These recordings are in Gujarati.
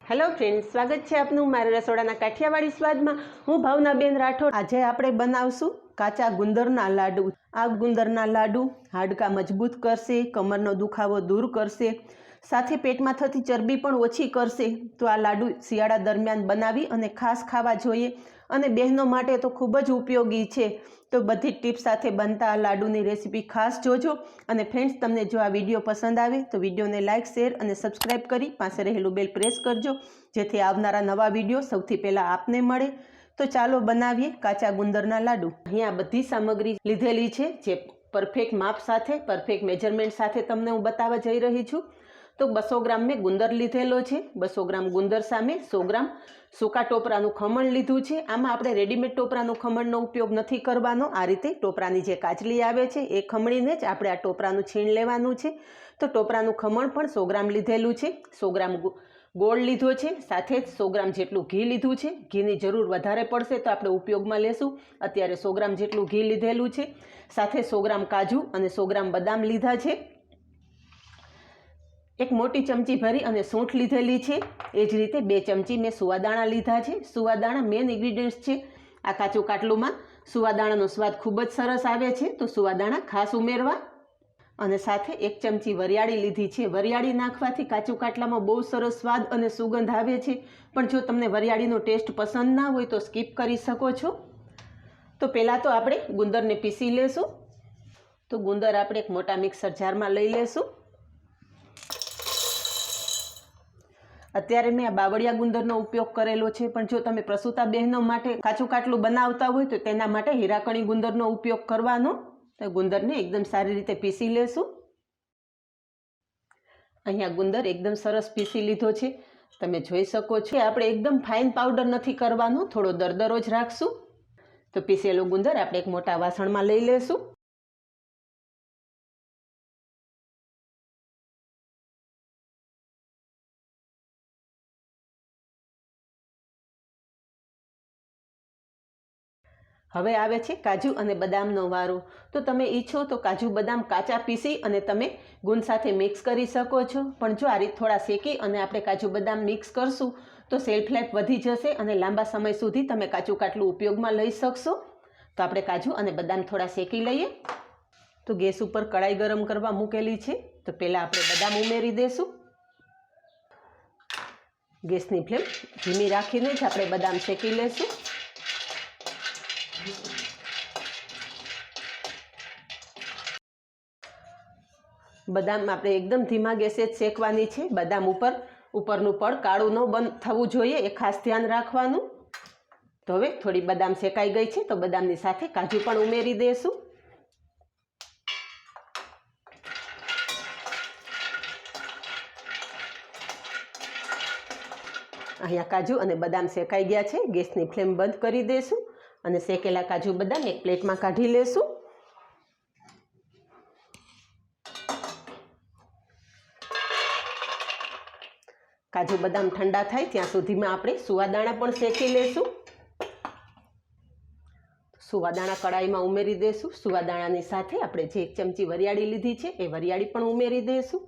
हेलो फ्रेंड्स, स्वागत है आपनु मारा रसोड़ाना काठियावाड़ी में। हूँ भावनाबेन राठोड। आज आपणे बनावशुं काचा गुंदरना लाडू। आ गुंदरना लाडू हाडका मजबूत करशे, कमरनो दुखावो दूर करशे, साथे पेटमां थती चरबी पण ओછી करशे। तो आ लाडू शियाळा दरमियान बनावी अने खास खावा जोईए अने बहनों माटे तो खूब ज उपयोगी छे। तो बधी टिप्स साथे बनता आ लाडूनी रेसिपी खास जोजो। अने फ्रेंड्स, तमने जो आ विडियो पसंद आवे तो विडियोने लाइक, शेर अने सब्सक्राइब करी पासे रहेलुं बेल प्रेस करजो, जेथी आवनारा नवा विडियो सौथी पहेला आपने मळे। तो चालो बनावीए काचा गुंदरना लाडू। अहींया बधी सामग्री लीधेली छे, जे परफेक्ट माप साथे, परफेक्ट मेजरमेंट साथे तमने हूँ बतावा जई रही छुं। तो 200 ग्राम में गुंदर लीधेलो छे। 200 ग्राम गुंदर सामे 100 ग्राम सूका टोपरानुं खमण लीधुं छे। आमां आपणे रेडीमेड टोपरानुं खमणनो उपयोग नथी करवानो। आ रीते टोपरानी जे काचली आवे छे ए खमणीने ज आपणे आ टोपरानुं छीण लेवानुं छे। तो टोपरानुं खमण पण 100 ग्राम लीधेलुं छे। 100 ग्राम गोळ लीधो छे, साथे 100 ग्राम जेटलुं घी लीधुं छे। घीनी जरूर वधारे पड़शे तो आपणे उपयोगमां लेशुं। अत्यारे 100 ग्राम जेटलुं घी लीधेलुं छे। साथे 100 ग्राम काजू अने 100 ग्राम बदाम लीधा छे। एक मोटी चमची भरी अने सूंठ लीधेली छे। ए ज रीते 2 चमची में सुवादाणा लीधा छे। सुवादाणा मेन इन्ग्रीडियंट्स छे। आ काचू काटलुमां सुवादाणानो स्वाद खूब ज सरस आवे छे, तो सुवादाणा खास उमेरवा। अने साथे 1 चमची वरियाળી लीधी छे। वरियाળી नाखवाथी काचू काटलामां बहु सरस स्वाद अने सुगंध आवे छे, पण जो तमने वरियाળીનો टेस्ट पसंद ना होय तो स्कीप करी शको छो। तो पहेला तो आपणे गुंदरने पीसी लेशुं। तो गुंदर आपणे एक मोटा मिक्सर जारमां लई लेशुं। अत्यारे मैं आ बावड़िया गुंदरनो उपयोग करेलो छे, पण जो तमे प्रसूता बहनों माटे काचू काटलुं बनावता होय तो तेना माटे हीराकणी गुंदरनो उपयोग करवानो। तो गुंदरने एकदम सारी रीते पीसी लेशुं। अहींया गुंदर एकदम सरस पीसी लीधो छे। तमे जोई शको छो आपणे एकदम फाइन पाउडर नथी करवानो, थोड़ो दरदरो ज राखशुं। तो पीसेलो गुंदर आपणे एक मोटा वासणमां लई लेशुं। हवे आवे छे काजू अने बदामनो वारो। तो तमे ईच्छो तो काजू बदाम काचा पीसी अने तमे गुंद साथे मिक्स करी शको छो, पण जो आ रीते थोड़ा शेकी अने आपणे काजू बदाम मिक्स करशुं तो सेल्फ लाइफ वधी जशे अने लांबा समय सुधी तमे काचू काटलुं उपयोगमां लई शकशो। तो आपणे काजू अने बदाम थोड़ा शेकी लईए। तो गैस उपर कढ़ाई गरम करवा मूकेली छे। तो पहेला आपणे बदाम उमेरी देशुं। गैसनी फ्लेम धीमी राखीने ज आपणे बदाम शेकी लेशुं। बदाम आपणे एकदम धीमा गैसे ज शेकवानी छे। बदाम उपरनुं पड़ काळुं न बंद थवुं जोईए, ए खास ध्यान राखवानुं। तो हवे थोड़ी बदाम शेकाई गई छे, तो बदामनी साथे काजू पण उमेरी देशुं। अहींया काजू अने बदाम शेकाई गया छे। गैसनी फ्लेम बंद करी देशुं अने शेकेला काजू बदाम एक प्लेटमां काढी लेशुं। काजू बदाम ठंडा थाय त्यां सुधीमां आपणे सुवादाणा पण शेकी लेशुं। सुवादाणा कढ़ाईमां उमेरी देशुं। सुवादाणानी साथे आपणे जे 1 चमची वरियाળી लीधी छे ए वरियाળી पण उमेरी देशुं।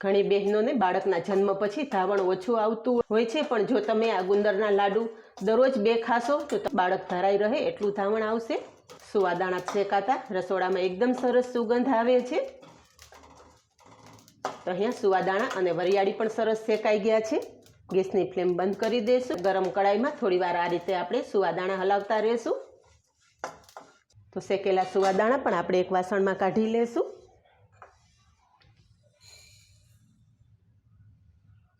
घणी बहनोने बाळकना जन्म पछी धावण ओछुं आवतुं होय छे, पण जो तमे आ गुंदરના लाडू दररोज 2 खाशो तो बाळक धराई रहे एटलुं धावण आवशे। सुवादाणा शेकाता रसोड़ामां एकदम सरस सुगंध आवे छे। तो अहींया सुवादाणा अने वरियाળી पण सरस शेकाई गया छे। गैसनी फ्लेम बंद करी देशुं। गरम कढ़ाईमां थोड़ीवार आ रीते आपणे सुवादाणा हलावता रहेशुं। तो शेकेला सुवादाणा पण आपणे एक वासणमां काढी लेशुं।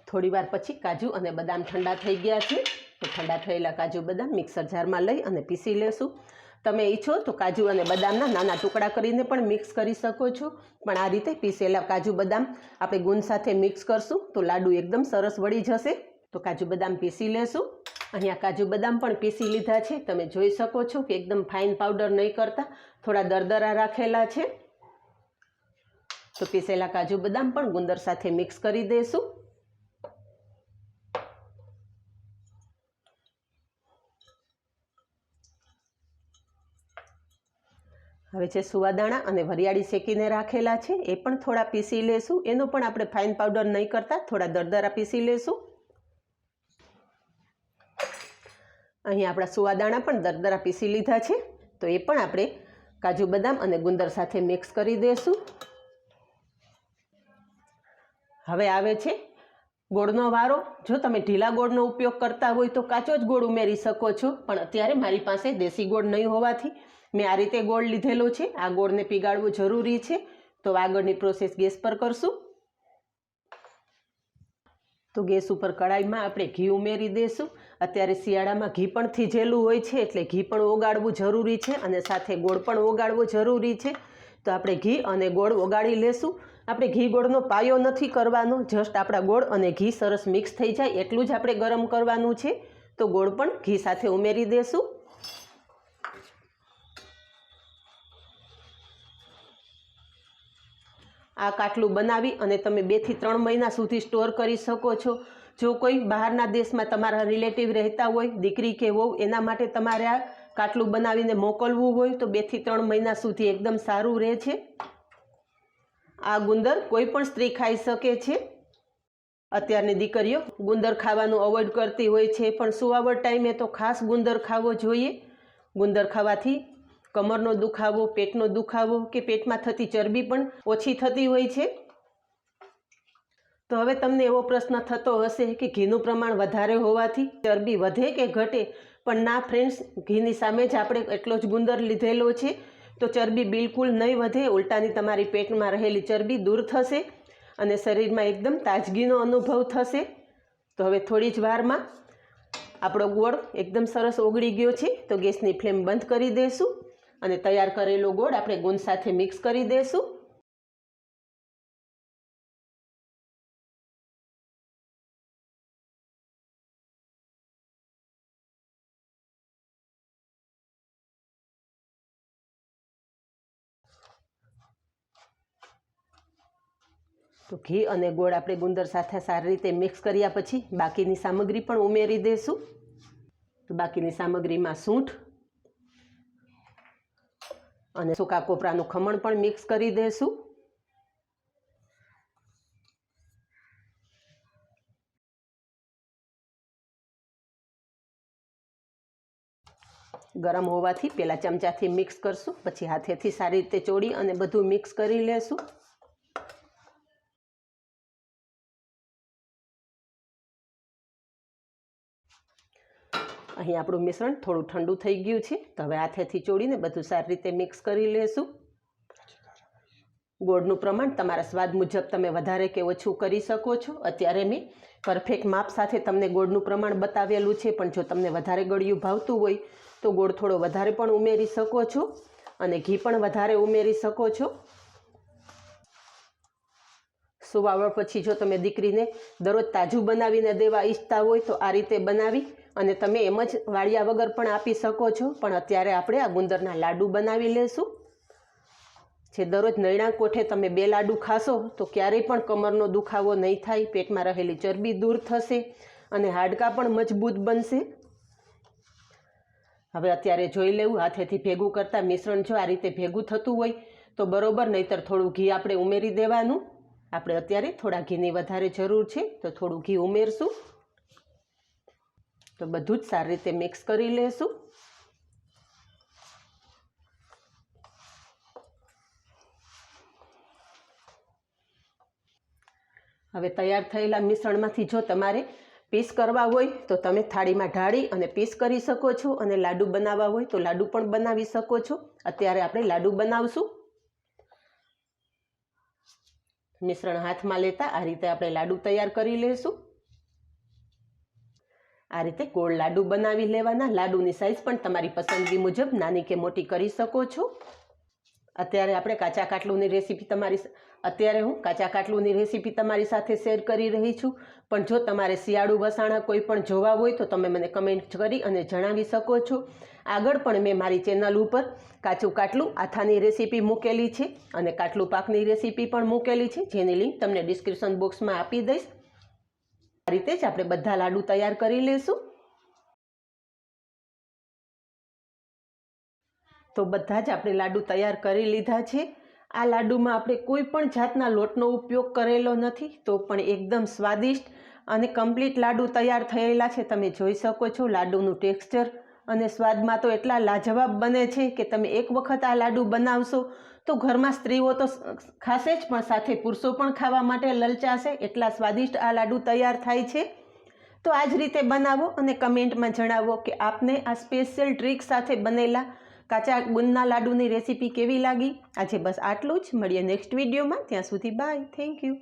थोड़ीवार पछी काजू अने बदाम ठंडा थई गया छे। तो ठंडा थयेला काजू बदाम मिक्सर जारमां लई अने पीसी लेशुं। तमे ईच्छो तो काजू अने बदामना नाना टुकड़ा करीने पण मिक्स करी शको छो, पण आ रीते पीसेला काजू बदाम आपणे गुंद साथे मिक्स करशुं तो लाडू एकदम सरस वળી जशे। तो काजू बदाम पीसी लेशुं। अहींया काजू बदाम पण पीसी लीधा छे। तमे जोई शको छो कि एकदम फाइन पाउडर नहीं करता, थोड़ा दरदरा राखेला छे। तो पीसेला काजू बदाम पण गुंदर साथे मिक्स करी देशुं। હવે જે સુવાદાણા અને વરિયાળી શેકીને રાખેલા છે એ પણ થોડા પીસી લેશું. એનો પણ આપણે ફાઇન પાવડર નહીં કરતા, થોડા દરદરા પીસી લેશું. અહીં આપણા સુવાદાણા પણ દરદરા પીસી લીધા છે, તો એ પણ આપણે કાજુ બદામ અને ગુંદર સાથે મિક્સ કરી દઈશું. હવે આવે છે ગોળનો વારો. જો તમે ઢીલા ગોળનો ઉપયોગ કરતા હોય તો કાચો જ ગોળ ઉમેરી શકો છો, પણ અત્યારે મારી પાસે દેશી ગોળ નહીં હોવાથી મેં આ રીતે ગોળ લીધેલો છે. આ ગોળને પીગાળવું જરૂરી છે. તો આગળની પ્રોસેસ ગેસ પર કરશું. તો ગેસ ઉપર કડાઈમાં આપણે ઘી ઉમેરી દઈશું. અત્યારે શિયાળામાં ઘી પણ થીજેલું હોય છે, એટલે ઘી પણ ઓગાળવું જરૂરી છે અને સાથે ગોળ પણ ઓગાળવો જરૂરી છે. તો આપણે ઘી અને ગોળ ઓગાળી લેશું. આપણે ઘી ગોળનો પાયો નથી કરવાનો, જસ્ટ આપણા ગોળ અને ઘી સરસ મિક્સ થઈ જાય એટલું જ આપણે ગરમ કરવાનું છે. તો ગોળ પણ ઘી સાથે ઉમેરી દઈશું. આ કાટલું બનાવી અને તમે 2 થી 3 મહિના સુધી સ્ટોર કરી શકો છો. જો કોઈ બહારના દેશમાં તમારા રિલેટિવ રહેતા હોય, દીકરી કે વહુ, એના માટે તમારે આ કાટલું બનાવીને મોકલવું હોય તો 2 થી 3 મહિના સુધી એકદમ સારું રહે છે. આ ગુંદર કોઈ પણ સ્ત્રી ખાઈ શકે છે. અત્યારની દીકરીઓ ગુંદર ખાવાનું અવોઇડ કરતી હોય છે, પણ સુવાવડ ટાઈમે તો ખાસ ગુંદર ખાવો જોઈએ. ગુંદર ખાવાથી કમરનો દુખાવો, પેટનો દુખાવો કે પેટમાં થતી ચરબી પણ ઓછી થતી હોય છે. તો હવે તમને એવો પ્રશ્ન થતો હશે કે ઘીનું પ્રમાણ વધારે હોવાથી ચરબી વધે કે ઘટે? પણ ના ફ્રેન્ડ્સ, ઘીની સામે જ આપણે એટલો જ ગુંદર લીધેલો છે, તો ચરબી બિલકુલ નહીં વધે. ઉલટાની તમારી પેટમાં રહેલી ચરબી દૂર થશે અને શરીરમાં એકદમ તાજગીનો અનુભવ થશે. તો હવે થોડી જ વારમાં આપણો ગોળ એકદમ સરસ ઓગળી ગયો છે. તો ગેસની ફ્લેમ બંધ કરી દઈશું અને તૈયાર કરેલો ગોળ આપણે ગુંદ સાથે મિક્સ કરી દઈશું. તો ઘી અને ગોળ આપણે ગુંદર સાથે સારી રીતે મિક્સ કર્યા પછી બાકીની સામગ્રી પણ ઉમેરી દઈશું. તો બાકીની સામગ્રીમાં સૂંઠ અને સૂકા કોપરાનું ખમણ પણ મિક્સ કરી દઈશું. ગરમ હોવાથી પહેલાં ચમચાથી મિક્સ કરશું, પછી હાથેથી સારી રીતે ચોળી અને બધું મિક્સ કરી લેશું. અહીં આપણું મિશ્રણ થોડું ઠંડુ થઈ ગયું છે. તો હવે હાથેથી ચોળીને બધું સારી રીતે મિક્સ કરી લેશું. ગોળનું પ્રમાણ તમારા સ્વાદ મુજબ તમે વધારે કે ઓછું કરી શકો છો. અત્યારે મેં પરફેક્ટ માપ સાથે તમને ગોળનું પ્રમાણ બતાવેલું છે, પણ જો તમને વધારે ગળ્યું ભાવતું હોય તો ગોળ થોડો વધારે પણ ઉમેરી શકો છો અને ઘી પણ વધારે ઉમેરી શકો છો. સુવાવડ પછી જો તમે દીકરીને દરરોજ તાજું બનાવીને દેવા ઈચ્છતા હોય તો આ રીતે બનાવી અને તમે એમ જ વાળ્યા વગર પણ આપી શકો છો. પણ અત્યારે આપણે આ ગુંદરના લાડુ બનાવી લેશું. જે દરરોજ નૈણા કોઠે તમે 2 લાડુ ખાશો તો ક્યારેય પણ કમરનો દુખાવો નહીં થાય, પેટમાં રહેલી ચરબી દૂર થશે અને હાડકાં પણ મજબૂત બનશે. હવે અત્યારે જોઈ લેવું, હાથેથી ભેગું કરતાં મિશ્રણ જો આ રીતે ભેગું થતું હોય તો બરોબર, નહીંતર થોડું ઘી આપણે ઉમેરી દેવાનું. આપણે અત્યારે થોડા ઘીની વધારે જરૂર છે, તો થોડું ઘી ઉમેરશું. તો બધું જ સારી રીતે મિક્સ કરી લેશું. હવે તૈયાર થયેલા મિશ્રણમાંથી જો તમારે પીસ કરવા હોય તો તમે થાળીમાં ઢાળી અને પીસ કરી શકો છો, અને લાડુ બનાવવા હોય તો લાડુ પણ બનાવી શકો છો. અત્યારે આપણે લાડુ બનાવશું. મિશ્રણ હાથમાં લેતા આ રીતે આપણે લાડુ તૈયાર કરી લઈશું. આ રીતે ગોળ લાડુ બનાવી લેવાના. લાડુની સાઇઝ પણ તમારી પસંદગી મુજબ નાની કે મોટી કરી શકો છો. અત્યારે આપણે કાચા કાટલુની રેસીપી હું કાચા કાટલુની રેસીપી તમારી સાથે શેર કરી રહી છું. પણ જો તમારે શિયાળુ વસાણા કોઈ પણ જોવા હોય તો તમે મને કમેન્ટ કરી અને જણાવી શકો છો. આગળ પણ મેં મારી ચેનલ ઉપર કાચું કાટલું આથાની રેસીપી મૂકેલી છે અને કાટલું પાકની રેસીપી પણ મૂકેલી છે, જેની લિંક તમને ડિસ્ક્રિપ્શન બોક્સમાં આપી દઈશ. આ રીતે જ આપણે બધા લાડુ તૈયાર કરી લઈશું. તો બધા જ આપણે લાડુ તૈયાર કરી લીધા છે। આ લાડુમાં આપણે કોઈ પણ જાતના લોટનો ઉપયોગ કરેલો નથી, તો પણ એકદમ સ્વાદિષ્ટ અને કમ્પ્લીટ લાડુ તૈયાર થયેલા છે। તમે જોઈ શકો છો લાડુનું ટેક્સચર અને સ્વાદમાં તો એટલા લાજવાબ બને છે કે તમે એક વખત આ લાડુ બનાવશો તો ઘરમાં સ્ત્રીઓ તો ખાશે જ, પણ સાથે પુરુષો પણ ખાવા માટે લલચાશે। એટલા સ્વાદિષ્ટ આ લાડુ તૈયાર થાય છે। તો આ જ રીતે બનાવો અને કમેન્ટમાં જણાવો કે આપને આ સ્પેશિયલ ટ્રીક સાથે બનેલા કાચા ગુંદના લાડુની રેસીપી કેવી લાગી। આજે બસ આટલું જ, મળીએ નેક્સ્ટ વિડીયોમાં। ત્યાં સુધી બાય, થેન્ક યુ।